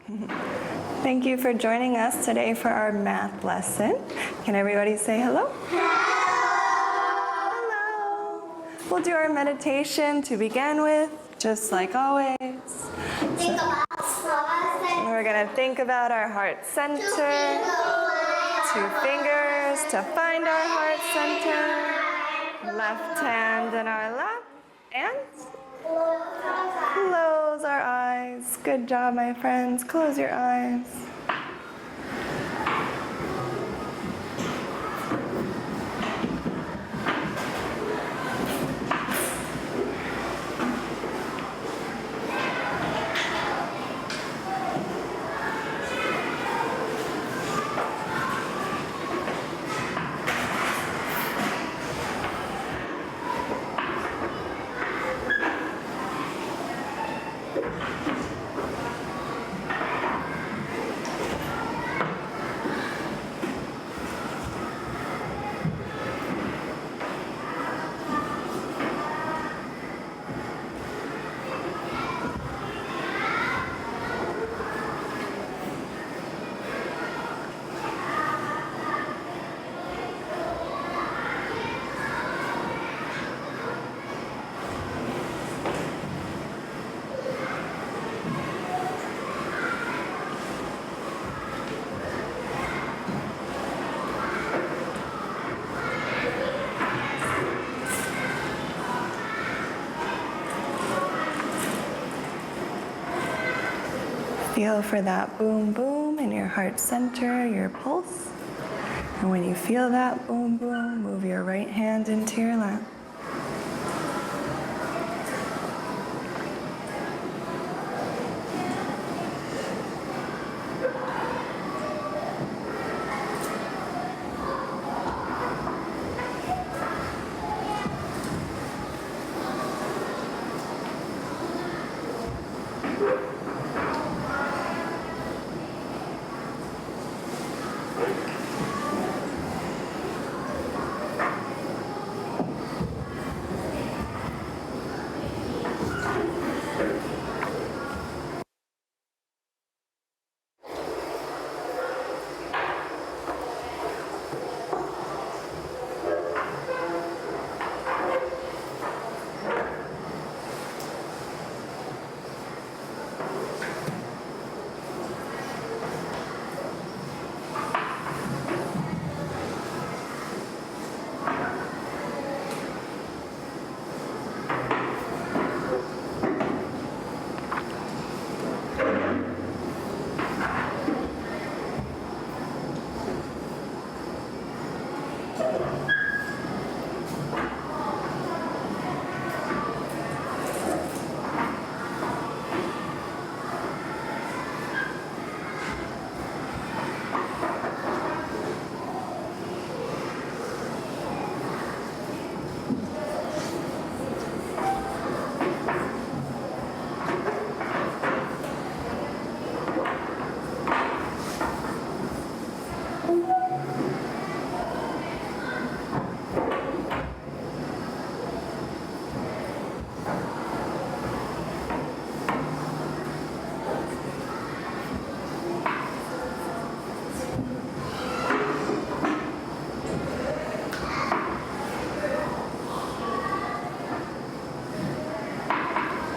Thank you for joining us today for our math lesson. Can everybody say hello? Hello. We'll do our meditation to begin with, just like always. We're going to think about our heart center. 2 fingers to find our heart center. Left hand in our lap. And close our eyes. Good job, my friends. Close your eyes. Feel for that boom boom in your heart center, your pulse. And when you feel that boom boom, move your right hand into your lap.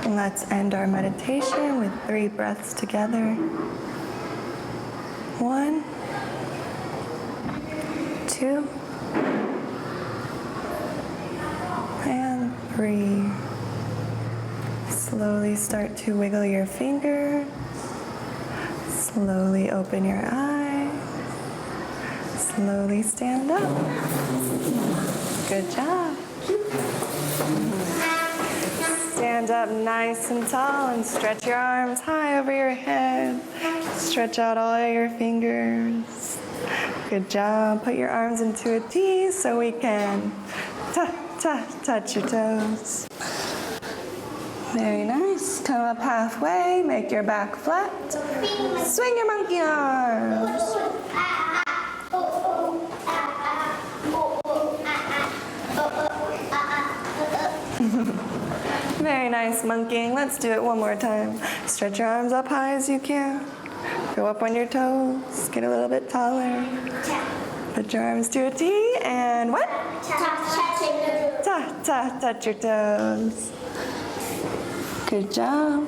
And let's end our meditation with 3 breaths together. 1, 2, and 3. Slowly start to wiggle your fingers. Slowly open your eyes. Slowly stand up. Good job. Stand up nice and tall and stretch your arms high over your head. Stretch out all your fingers. Good job. Put your arms into a T so we can touch your toes. Very nice. Come up halfway. Make your back flat. Swing your monkey arms. Very nice monkeying. Let's do it one more time. Stretch your arms up high as you can. Go up on your toes. Get a little bit taller. Put your arms to a T and what? Touch your toes. Good job.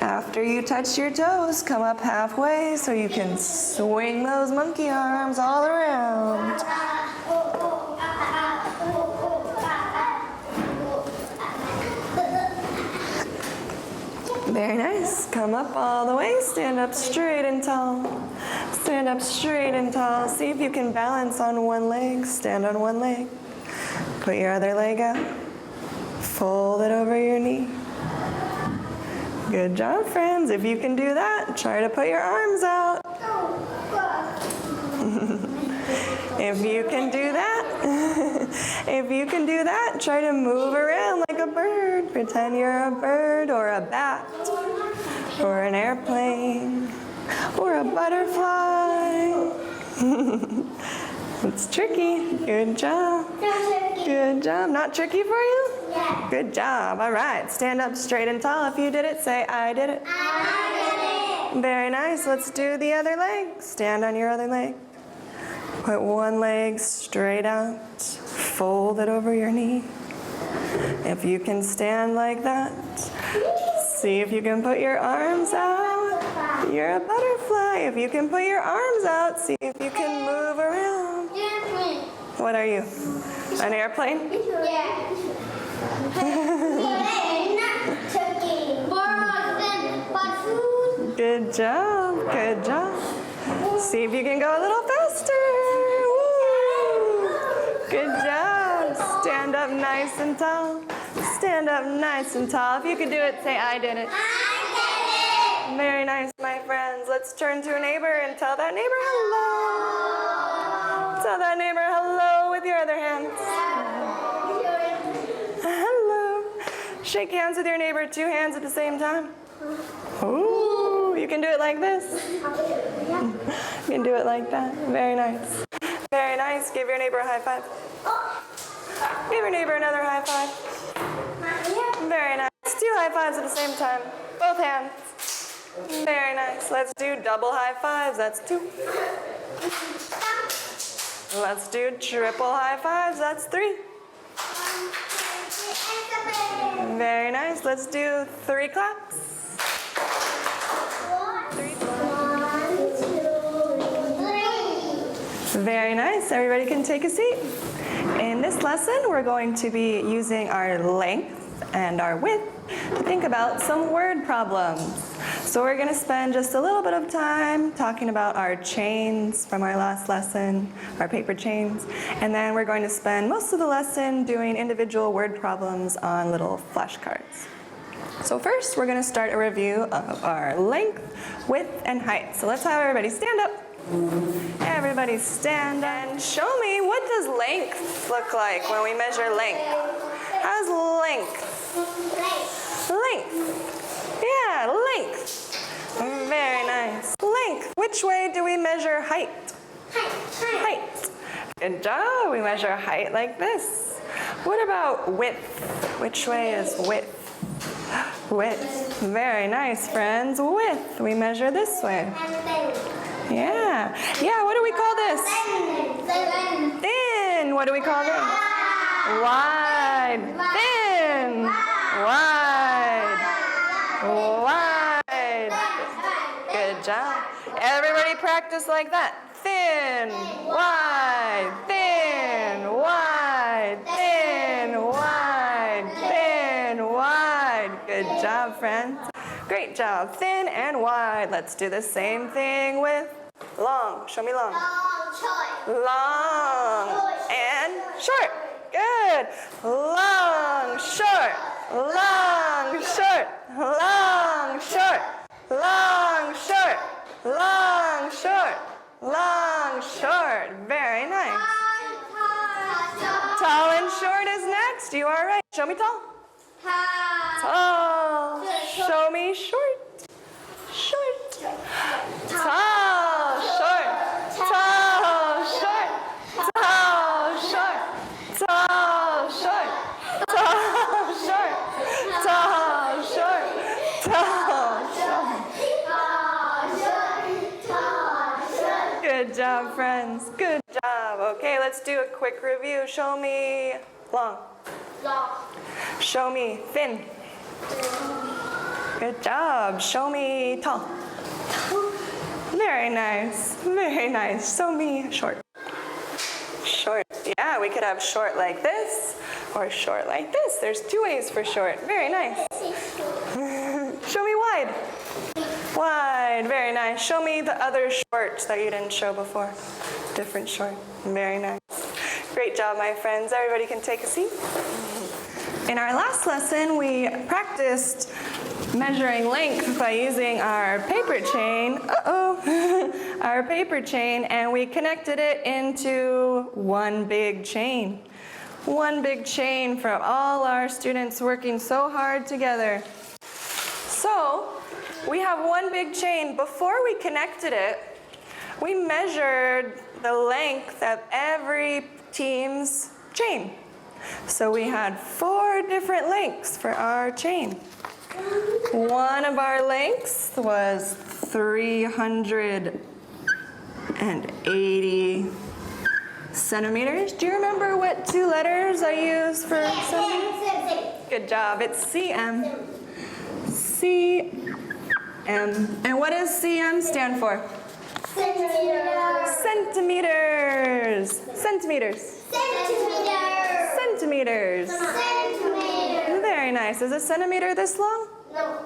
After you touch your toes, come up halfway so you can swing those monkey arms all around. Very nice. Come up all the way. Stand up straight and tall. Stand up straight and tall. See if you can balance on one leg. Stand on one leg. Put your other leg out. Fold it over your knee. Good job, friends. If you can do that, try to put your arms out. If you can do that, try to move around like a bird. Pretend you're a bird or a bat or an airplane or a butterfly. It's tricky. Good job. Good job. Not tricky for you? Yeah. Good job. All right. Stand up straight and tall. If you did it, say, I did it. I did it. Very nice. Let's do the other leg. Stand on your other leg. Put one leg straight out. Fold it over your knee. If you can stand like that, see if you can put your arms out. You're a butterfly. If you can put your arms out, see if you can move around. What are you? An airplane? Yeah. Good job. Good job. See if you can go a little faster. Woo. Good job. Stand up nice and tall. Stand up nice and tall. If you could do it, say, I did it. I did it. Very nice, my friends. Let's turn to a neighbor and tell that neighbor hello. Tell that neighbor hello with your other hands. Hello. Shake hands with your neighbor, 2 hands at the same time. Ooh, you can do it like this. You can do it like that. Very nice. Very nice. Give your neighbor a high five. Give your neighbor another high five. Very nice. 2 high fives at the same time. Both hands. Very nice. Let's do double high fives. That's 2. Let's do triple high fives. That's 3. Very nice. Let's do 3 claps. 3. Very nice. Everybody can take a seat. In this lesson, we're going to be using our length and our width to think about some word problems. So we're going to spend just a little bit of time talking about our chains from our last lesson, our paper chains, and then we're going to spend most of the lesson doing individual word problems on little flashcards. So first, we're going to start a review of our length, width, and height. So let's have everybody stand up. Everybody stand and show me, what does length look like when we measure length? How's length? Length. Yeah, length. Very nice. Length. Which way do we measure height? Height. Good job. We measure height like this. What about width? Which way is width? Width. Very nice, friends. Width. We measure this way. Yeah. Yeah, what do we call this? Thin. What do we call this? Wide. Thin. Wide. Wide. Good job. Everybody practice like that. Thin. Wide. Thin. Wide. Thin. Wide. Thin. Wide. Good job, friends. Great job. Thin and wide. Let's do the same thing with long. Show me long. Long and short. Good. Long, short. Long, short. Long, short. Long, short. Long, short. Long, short. Very nice. Tall and short is next. You are right. Show me tall. Tall. Show me short. Short. Tall. Short. Tall. Short. Tall. Short. Tall. Short. Tall. Short. Tall. Short. Tall. Short. Good job, friends. Good job. Okay, let's do a quick review. Show me long. Long. Show me thin. Good job. Show me tall. Very nice. Very nice. Show me short. Short. Yeah, we could have short like this or short like this. There's two ways for short. Very nice. Show me wide. Wide. Very nice. Show me the other short that you didn't show before. Different short. Very nice. Great job, my friends. Everybody can take a seat. In our last lesson, we practiced measuring length by using our paper chain. Our paper chain, and we connected it into one big chain. One big chain for all our students working so hard together. So, we have one big chain. Before we connected it, we measured the length of every team's chain. So we had 4 different lengths for our chain. One of our lengths was 380 centimeters. Do you remember what 2 letters I used for centimeters? Good job. It's cm. cm. And what does cm stand for? Centimeters. Centimeters. Centimeters. Centimeters. Centimeters. Very nice. Is a centimeter this long? No.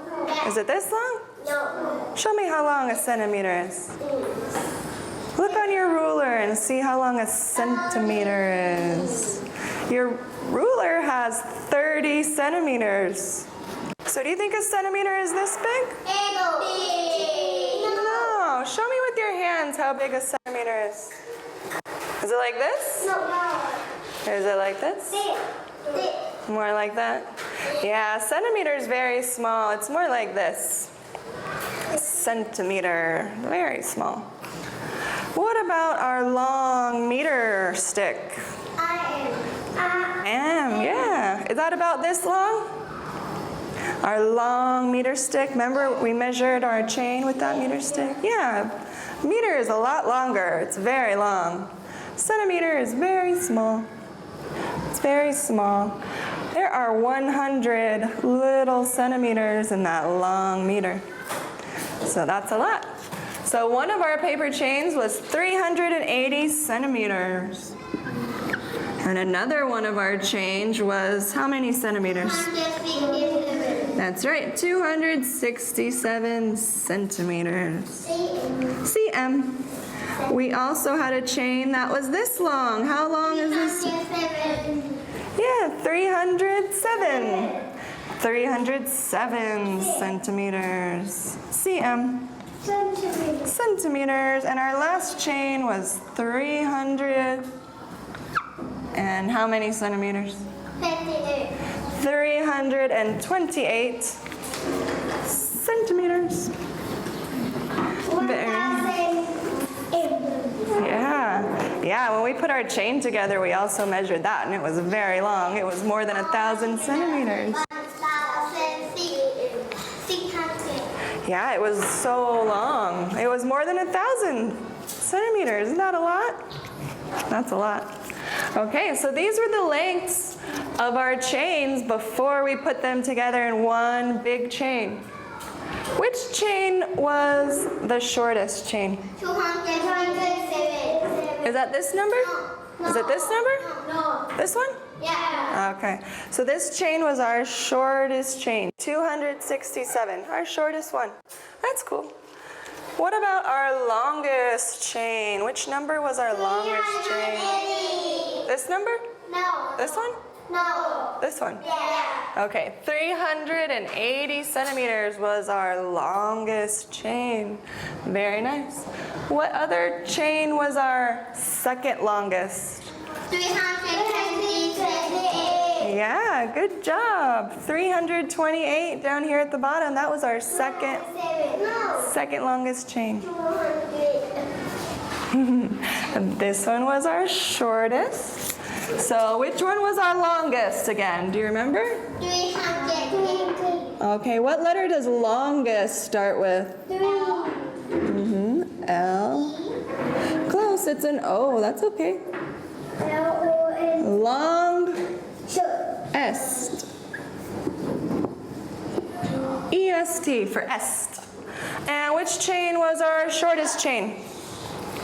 Is it this long? No. Show me how long a centimeter is. Look on your ruler and see how long a centimeter is. Your ruler has 30 centimeters. So do you think a centimeter is this big? No. Show me with your hands how big a centimeter is. Is it like this? No. Or is it like this? More like that? Yeah, a centimeter is very small. It's more like this. A centimeter, very small. What about our long meter stick? I am, yeah. Is that about this long? Our long meter stick. Remember we measured our chain with that meter stick? Yeah. Meter is a lot longer. It's very long. Centimeter is very small. It's very small. There are 100 little centimeters in that long meter. So that's a lot. So one of our paper chains was 380 centimeters. And another one of our chains was how many centimeters? That's right, 267 centimeters. cm. We also had a chain that was this long. How long is this? Yeah, 307. 307 centimeters. cm. Centimeters. And our last chain was 300. And how many centimeters? 328 centimeters. Yeah, when we put our chain together, we also measured that, and it was very long. It was more than 1,000 centimeters. Yeah, it was so long. It was more than 1,000 centimeters. Isn't that a lot? That's a lot. Okay, so these were the lengths of our chains before we put them together in one big chain. Which chain was the shortest chain? 227. Is that this number? No. Is it this number? No. This one? Yeah. Okay, so this chain was our shortest chain, 267, our shortest one. That's cool. What about our longest chain? Which number was our longest chain? This number? No. This one? No. This one? Yeah. Okay, 380 centimeters was our longest chain. Very nice. What other chain was our second longest? 328. Yeah, good job. 328 down here at the bottom. That was our second longest chain. 200. And this one was our shortest. So which one was our longest again? Do you remember? 320. Okay, what letter does longest start with? L. it's an O. That's okay. L-O-N. Long Sure. est. E-S-T for est. And which chain was our shortest chain?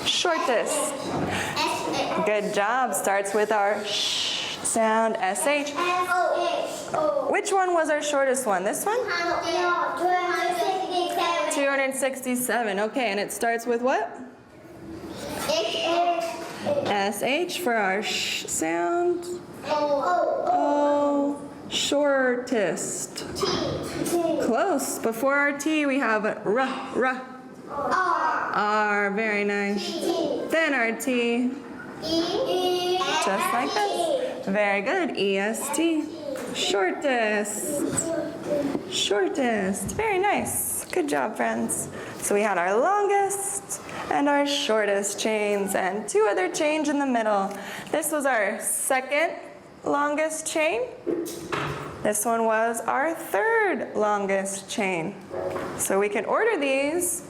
Shortest. S-A. Good job. Starts with our sh sound, S-H. S-O-H-O. Which one was our shortest one? This one? 267. 267. Okay, and it starts with what? S-H for our sh sound. O. Shortest. Close. Before our T, we have a R, R. R. Very nice. Then our T. Just like this. Very good. E-S-T. Shortest. Shortest. Very nice. Good job, friends. So we had our longest and our shortest chains and two other chains in the middle. This was our second longest chain. This one was our third longest chain. So we can order these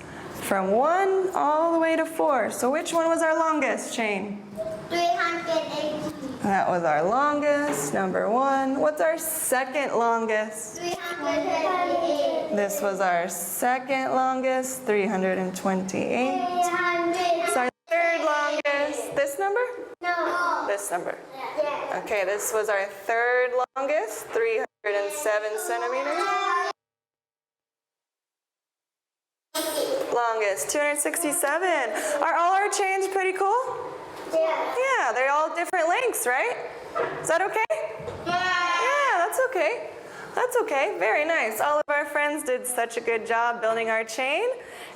from 1 all the way to 4. So which one was our longest chain? 380. That was our longest, number 1. What's our second longest? 338. This was our second longest, 328. 300. It's our third longest. This number? No. This number. Yeah. Okay, this was our third longest, 307 centimeters. Longest, 267. Are all our chains pretty cool? Yeah. Yeah, they're all different lengths, right? Is that okay? Yeah, that's okay. That's okay. Very nice. All of our friends did such a good job building our chain,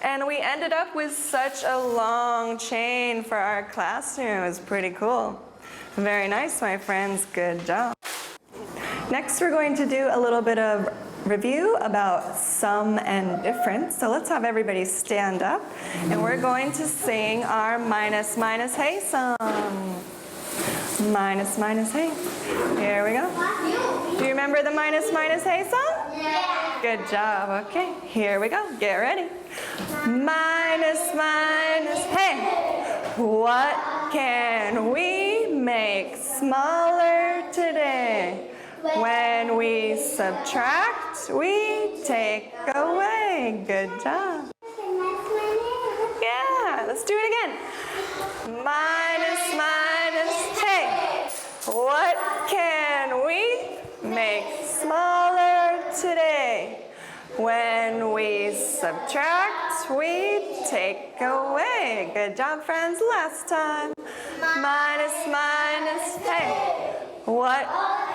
and we ended up with such a long chain for our classroom. It was pretty cool. Very nice, my friends. Good job. Next, we're going to do a little bit of review about sum and difference. So let's have everybody stand up, and we're going to sing our minus, minus, hey song. Minus, minus, hey. Here we go. Do you remember the minus, minus, hey song? Yeah. Good job. Okay, here we go. Get ready. Minus, minus, hey. What can we make smaller today? When we subtract, we take away. Good job. Yeah, let's do it again. Minus, minus, hey. What can we make smaller today? When we subtract, we take away. Good job, friends. Last time. Minus, minus, hey. What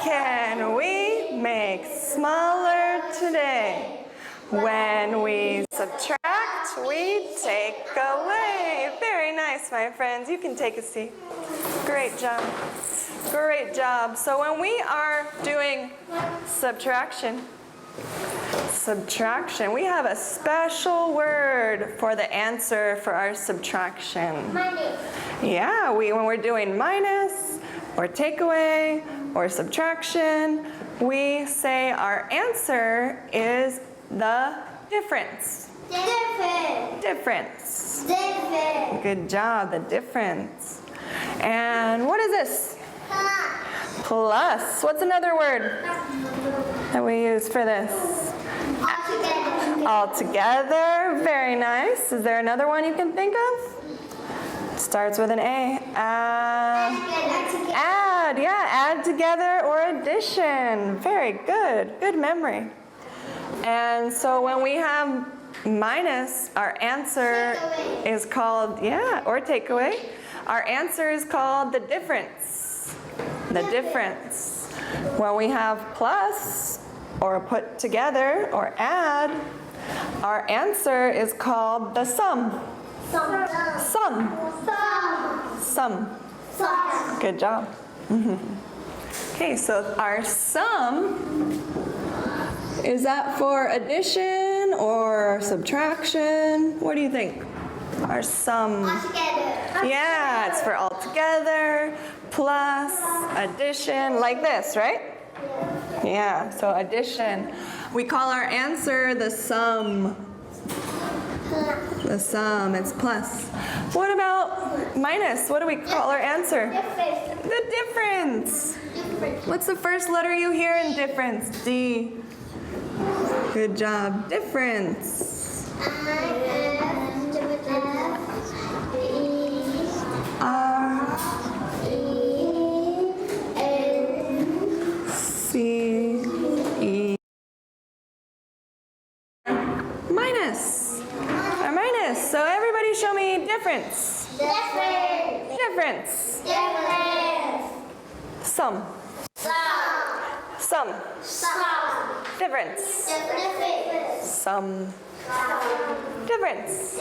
can we make smaller today? When we subtract, we take away. Very nice, my friends. You can take a seat. Great job. Great job. So when we are doing subtraction, we have a special word for the answer for our subtraction. Money. Yeah, when we're doing minus or takeaway or subtraction, we say our answer is the difference. Different. Difference. Different. Good job, the difference. And what is this? Plus. What's another word that we use for this? Altogether. All together. Very nice. Is there another one you can think of? Starts with an A. Add. Yeah, add together or addition. Very good. Good memory. And so when we have minus, our answer is called, or takeaway. Our answer is called the difference. The difference. When we have plus, or put together, or add, our answer is called the sum. Sum. Good job. Okay, so our sum, is that for addition or subtraction? What do you think? Our sum. Altogether. Yeah, it's for all together, plus, addition, like this, right? Yeah, so addition. We call our answer the sum. The sum, it's plus. What about Minus, what do we call our answer? Difference. The difference. What's the first letter you hear in difference? D. Good job. Difference. R. C. E. Minus. Or minus. So everybody show me difference. Difference. Sum. Sum. Difference. Sum. Difference.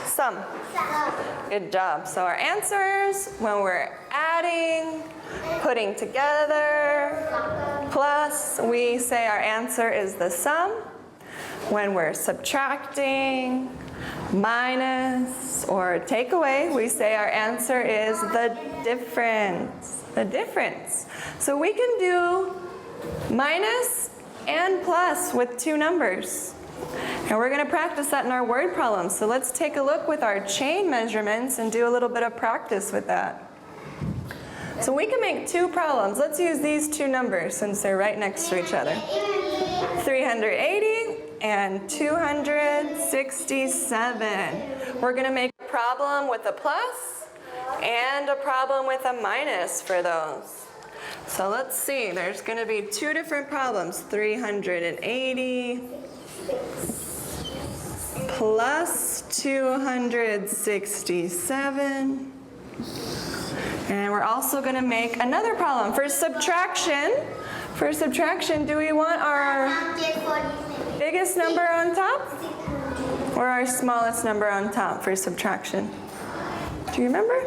Sum. Good job. So our answers when we're adding, putting together, plus, we say our answer is the sum. When we're subtracting, minus, or take away, we say our answer is the difference. The difference. So we can do minus and plus with two numbers. And we're going to practice that in our word problems. So let's take a look with our chain measurements and do a little bit of practice with that. So we can make two problems. Let's use these two numbers since they're right next to each other. 380 and 267. We're going to make a problem with a plus and a problem with a minus for those. So let's see, there's going to be two different problems. 380 plus 267. And we're also going to make another problem for subtraction. For subtraction, do we want our biggest number on top or our smallest number on top for subtraction? Do you remember?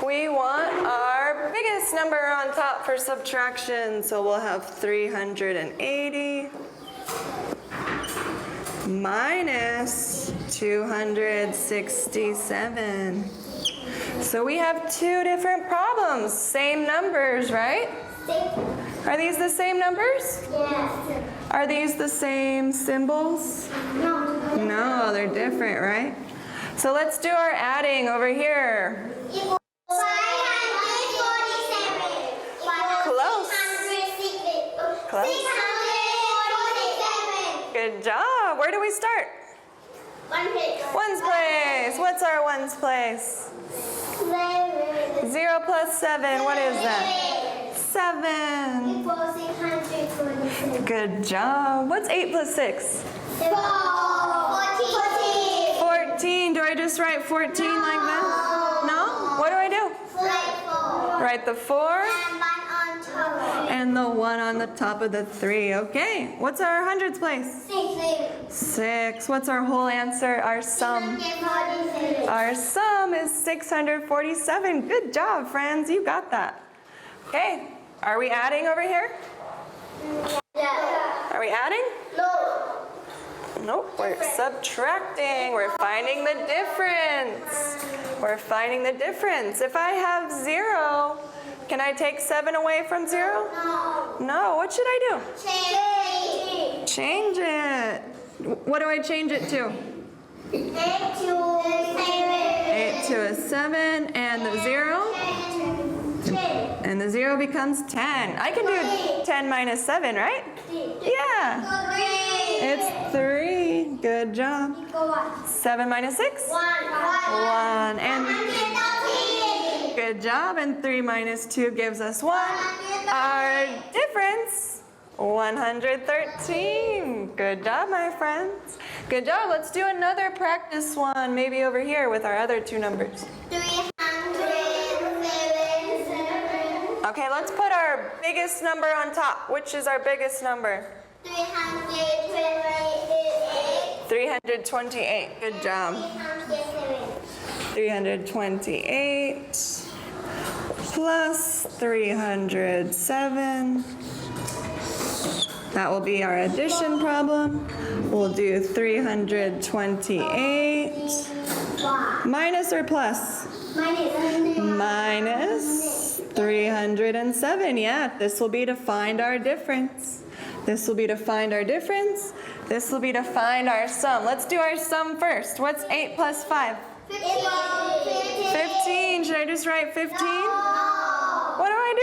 We want our biggest number on top for subtraction. So we'll have 380 minus 267. So we have two different problems. Same numbers, right? Are these the same numbers? Yes. Are these the same symbols? No. No, they're different, right? So let's do our adding over here. 547. Close. 647. Close. 647. Good job. Where do we start? Ones place. What's our ones place? 0 plus 7. What is that? 7. Good job. What's 8 plus 6? 14. Do I just write 14 like this? No? What do I do? Write the 4 and the 1 on the top of the 3. Okay. What's our hundreds place? 6. What's our whole answer? Our sum. Our sum is 647. Good job, friends. You got that. Okay. Are we adding over here? Are we adding? Nope. We're subtracting. We're finding the difference. We're finding the difference. If I have 0, can I take 7 away from 0? No. What should I do? Change it. What do I change it to? 8 to a 7 and the 0? And the 0 becomes 10. I can do 10 minus 7, right? Yeah. It's 3. Good job. 7 minus 6? 1. And good job. And 3 minus 2 gives us 1. Our difference, 113. Good job, my friends. Good job. Let's do another practice one, maybe over here with our other two numbers. 377. Okay, let's put our biggest number on top. Which is our biggest number? 328. 328. Good job. 328 plus 307. That will be our addition problem. We'll do 328 minus or plus? Minus 307. Yeah, this will be to find our difference. This will be to find our difference. This will be to find our sum. Let's do our sum first. What's 8 plus 5? 15. Should I just write 15? What do I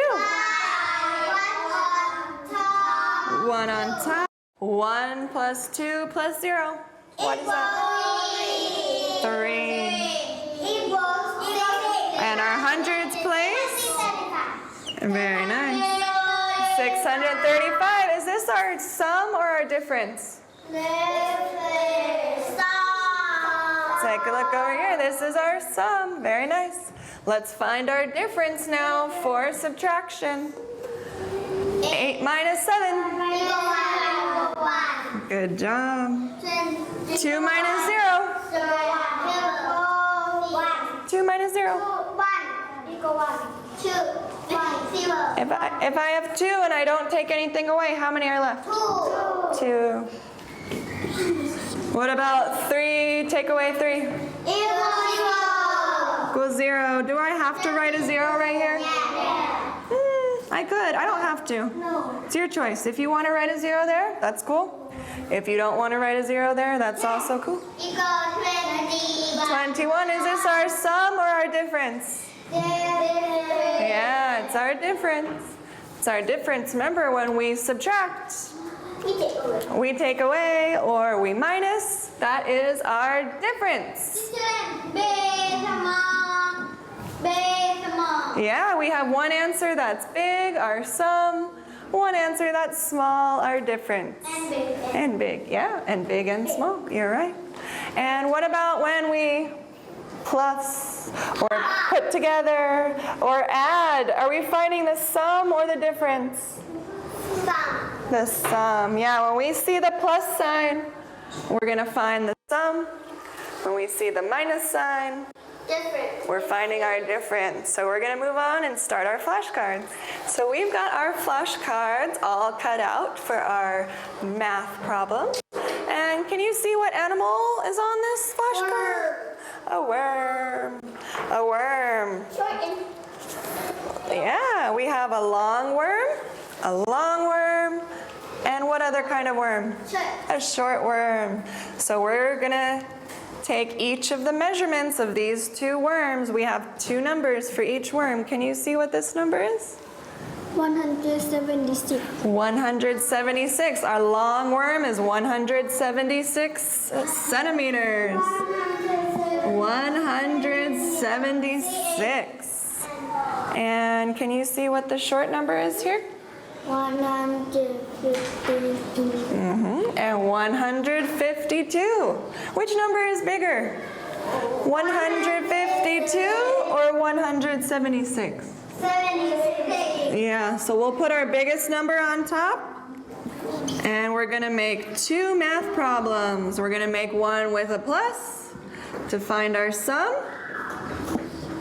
do? 1 on top. 1 plus 2 plus 0. What is that? 3. And our hundreds place? Very nice. 635. Is this our sum or our difference? Take a look over here. This is our sum. Very nice. Let's find our difference now for subtraction. 8 minus 7. Good job. 2 minus 0. 2 minus 0. If I have 2 and I don't take anything away, how many are left? 2. What about 3? Take away 3. Equals 0. Do I have to write a 0 right here? I could. I don't have to. It's your choice. If you want to write a 0 there, that's cool. If you don't want to write a 0 there, that's also cool. 21. Is this our sum or our difference? Yeah, it's our difference. It's our difference. Remember, when we subtract, we take away or we minus. That is our difference. Yeah, we have one answer that's big, our sum. One answer that's small, our difference. And big. Yeah, and big and small. You're right. And what about when we plus or put together or add? Are we finding the sum or the difference? The sum. Yeah, when we see the plus sign, we're going to find the sum. When we see the minus sign, we're finding our difference. So we're going to move on and start our flashcards. So we've got our flashcards all cut out for our math problem. And can you see what animal is on this flashcard? A worm. A worm. Yeah, we have a long worm, and what other kind of worm? A short worm. So we're going to take each of the measurements of these 2 worms. We have 2 numbers for each worm. Can you see what this number is? 176. 176. Our long worm is 176 centimeters. 176. And can you see what the short number is here? 152. And 152. Which number is bigger? 152 or 176? 76. Yeah, so we'll put our biggest number on top. And we're going to make 2 math problems. We're going to make one with a plus to find our sum.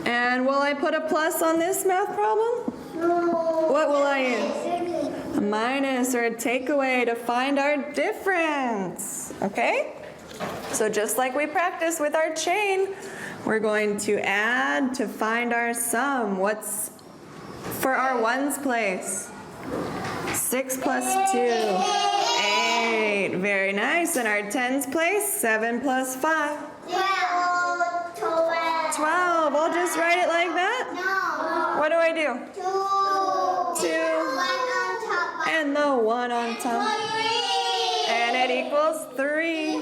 And will I put a plus on this math problem? What will I use? A minus or a takeaway to find our difference. Okay? So just like we practiced with our chain, we're going to add to find our sum. What's for our ones place? 6 plus 2, 8. Very nice. And our tens place, 7 plus 5. 12. I'll just write it like that? No. What do I do? 2. 2. And the 1 on top. And it equals 3.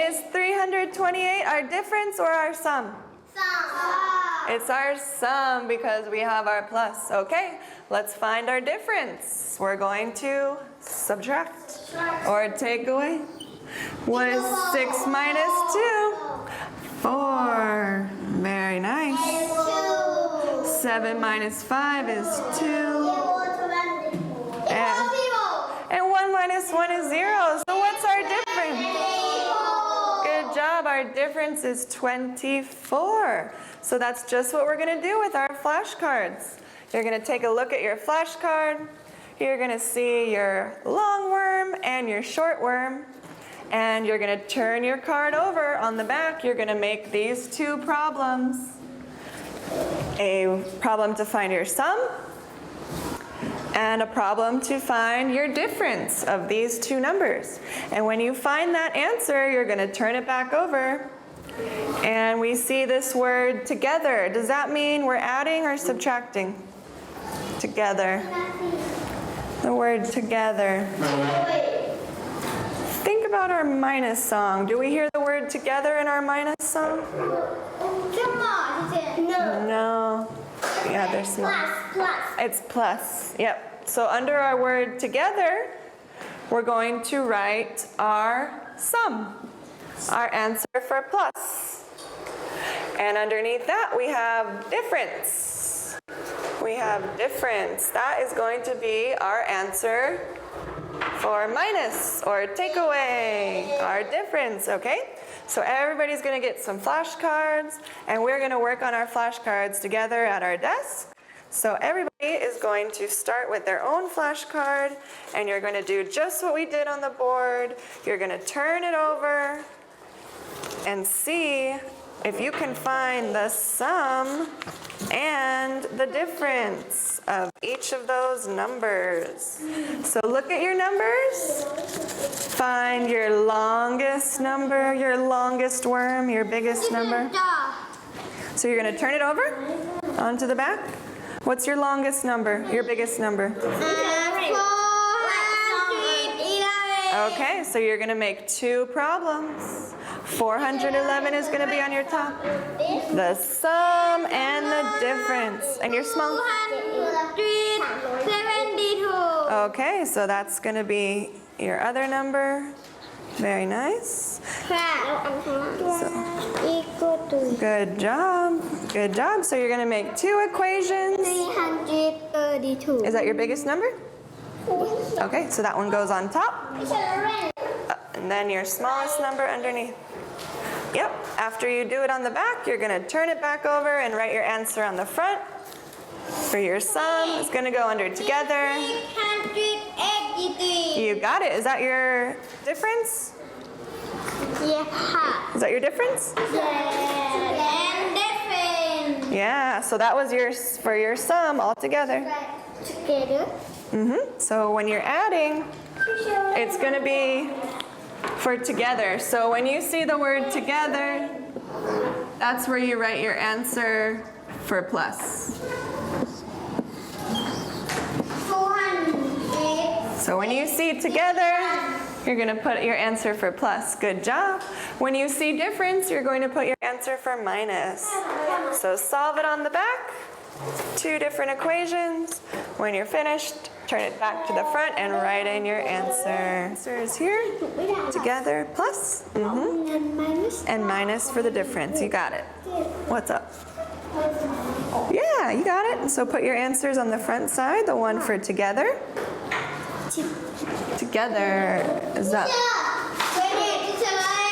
Is 328 our difference or our sum? It's our sum because we have our plus. Okay, let's find our difference. We're going to subtract or take away. What is 6 minus 2? 4. Very nice. 7 minus 5 is 2. And 1 minus 1 is 0. So what's our difference? Good job. Our difference is 24. So that's just what we're going to do with our flashcards. You're going to take a look at your flashcard. You're going to see your long worm and your short worm. And you're going to turn your card over. On the back, you're going to make these 2 problems. A problem to find your sum and a problem to find your difference of these two numbers. And when you find that answer, you're going to turn it back over. And we see this word together. Does that mean we're adding or subtracting? Together. The word together. Think about our minus song. Do we hear the word together in our minus song? No. Yeah, they're small. Plus. It's plus. Yep. So under our word together, we're going to write our sum, our answer for plus. And underneath that, we have difference. We have difference. That is going to be our answer for minus or takeaway, our difference, okay? So everybody's going to get some flashcards, and we're going to work on our flashcards together at our desk. So everybody is going to start with their own flashcard, and you're going to do just what we did on the board. You're going to turn it over and see if you can find the sum and the difference of each of those numbers. So look at your numbers. Find your longest number, your longest worm, your biggest number. So you're going to turn it over onto the back. What's your longest number, your biggest number? 411. Okay, so you're going to make two problems. 411 is going to be on your top. The sum and the difference. And your small? 272. Okay, so that's going to be your other number. Very nice. Equal to Good job. Good job. So you're going to make two equations. 332. Is that your biggest number? Okay, so that one goes on top. And then your smallest number underneath. Yep. After you do it on the back, you're going to turn it back over and write your answer on the front. For your sum, it's going to go under together. 383. You got it. Is that your difference? Yeah. Is that your difference? And different. Yeah, so that was for your sum all together. Together. So when you're adding, it's going to be for together. So when you see the word together, that's where you write your answer for plus. 400. So when you see together, you're going to put your answer for plus. Good job. When you see difference, you're going to put your answer for minus. So solve it on the back. Two different equations. When you're finished, turn it back to the front and write in your answer. Answer is here. Together, plus. And minus. And minus for the difference. You got it. What's up? Yeah, you got it. So put your answers on the front side. The one for together. Together. Is that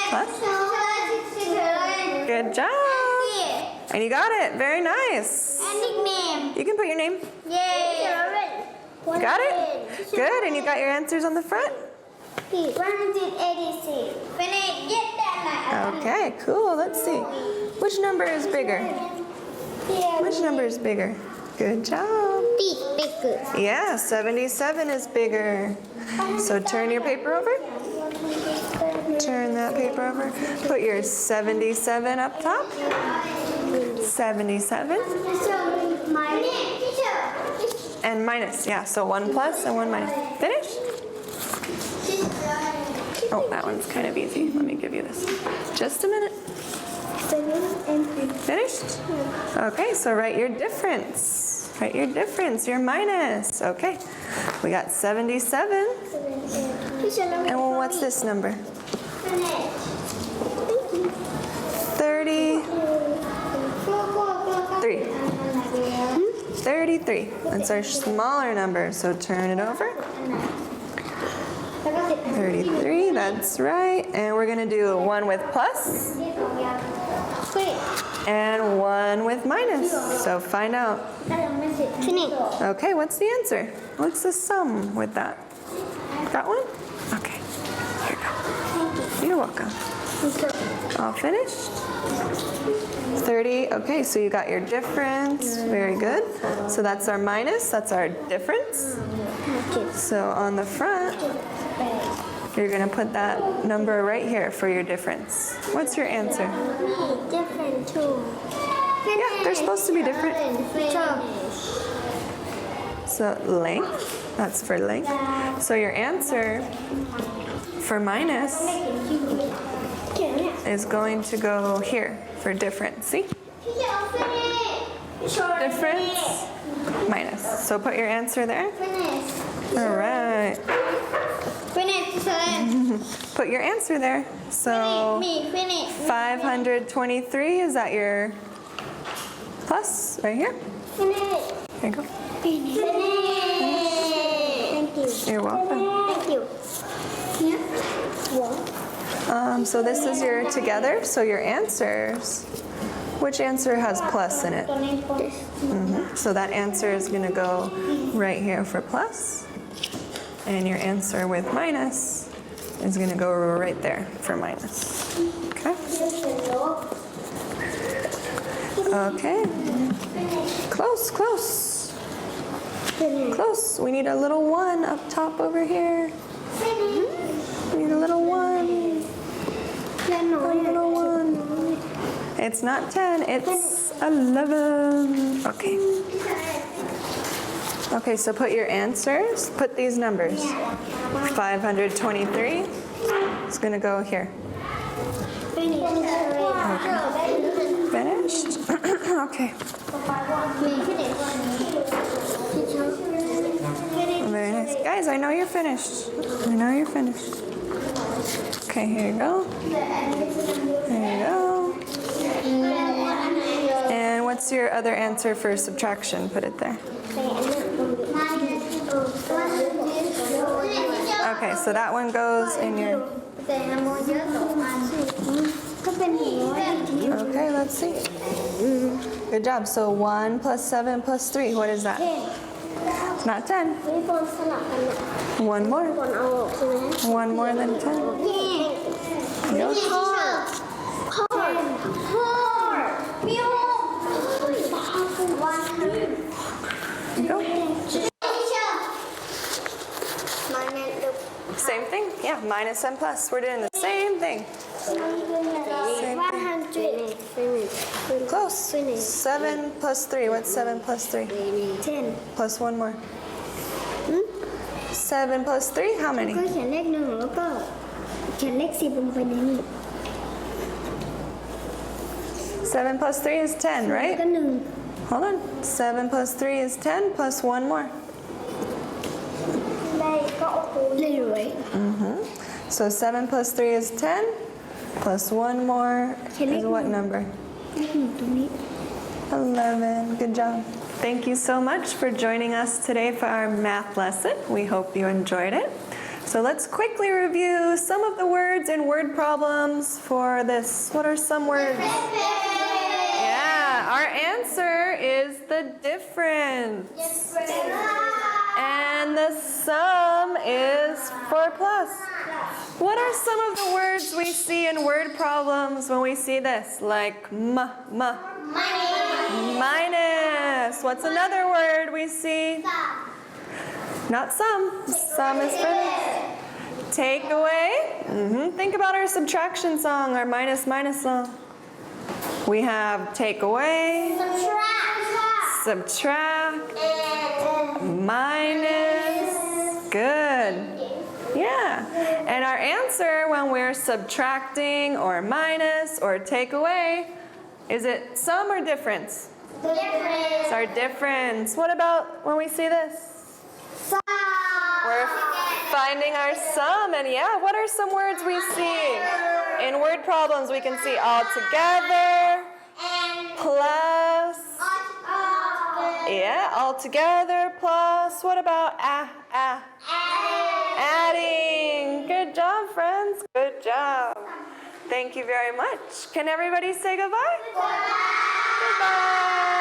plus? Good job. And you got it. Very nice. And nickname. You can put your name. Yay. You got it? Good. And you got your answers on the front? 186. When I get that, Okay, cool. Let's see. Which number is bigger? Which number is bigger? Good job. bigger. Yeah, 77 is bigger. So turn your paper over. Turn that paper over. Put your 77 up top. 77. And minus, yeah, so one plus and one minus. Finish? Oh, that one's kind of easy. Let me give you this. Just a minute. Finished? Okay, so write your difference. Write your difference, your minus. Okay, we got 77. And well, what's this number? 33. 33. That's our smaller number, so turn it over. 33, that's right. And we're going to do one with plus and one with minus. So find out. Okay, what's the answer? What's the sum with that? That one? Okay, here you go. You're welcome. All finished? 30. Okay, so you got your difference. Very good. So that's our minus, that's our difference. So on the front, you're going to put that number right here for your difference. What's your answer? Different too. Yeah, they're supposed to be different. So length, that's for length. So your answer for minus is going to go here for difference. See? Difference, minus. So put your answer there. All right. Put your answer there. So 523, is that your plus right here? Here you go. Thank you. You're welcome. Thank you. So this is your together. So your answers, which answer has plus in it? So that answer is going to go right here for plus. And your answer with minus is going to go right there for minus. Okay? Okay. Close, close. Close. We need a little 1 up top over here. We need a little 1. A little 1. It's not 10, it's 11. Okay. Okay, so put your answers, put these numbers. 523 is going to go here. Finished? Okay. Very nice. Guys, I know you're finished. I know you're finished. Okay, here you go. There you go. And what's your other answer for subtraction? Put it there. Okay, so that one goes in your... Okay, let's see. Good job. So 1 plus 7 plus 3, what is that? It's not 10. One more. One more than 10. Go. Go. Same thing? Yeah, minus and plus. We're doing the same thing. Same thing. Close. 7 plus 3. What's 7 plus 3? 10. Plus one more. 7 plus 3, how many? ก็เขียนเลข 1แล้วก็เขียนเลข 10 ลงไปในนี้ 7 plus 3 is 10, แล้ว right? ก็ Hold on. 7 plus 3 is 10 plus one more. 1ได้ก็โอ้โหรวย So 7 plus 3 is 10 plus one more is what number? เลข 1 ตรงนี้ 11. Good job. Thank you so much for joining us today for our math lesson. We hope you enjoyed it. So let's quickly review some of the words and word problems for this. What are some words? Yeah, our answer is the difference. And the sum is for plus. What are some of the words we see in word problems when we see this? Like minus. What's another word we see? Not some. Some is for this. Take away. Think about our subtraction song, our minus song. We have take away, subtract, minus. Good. Yeah. And our answer when we're subtracting or minus or take away, is it sum or difference? It's our difference. What about when we see this? We're finding our sum. And yeah, what are some words we see? In word problems, we can see all together, plus. Yeah, all together, plus. What about adding? Good job, friends. Good job. Thank you very much. Can everybody say goodbye? Goodbye.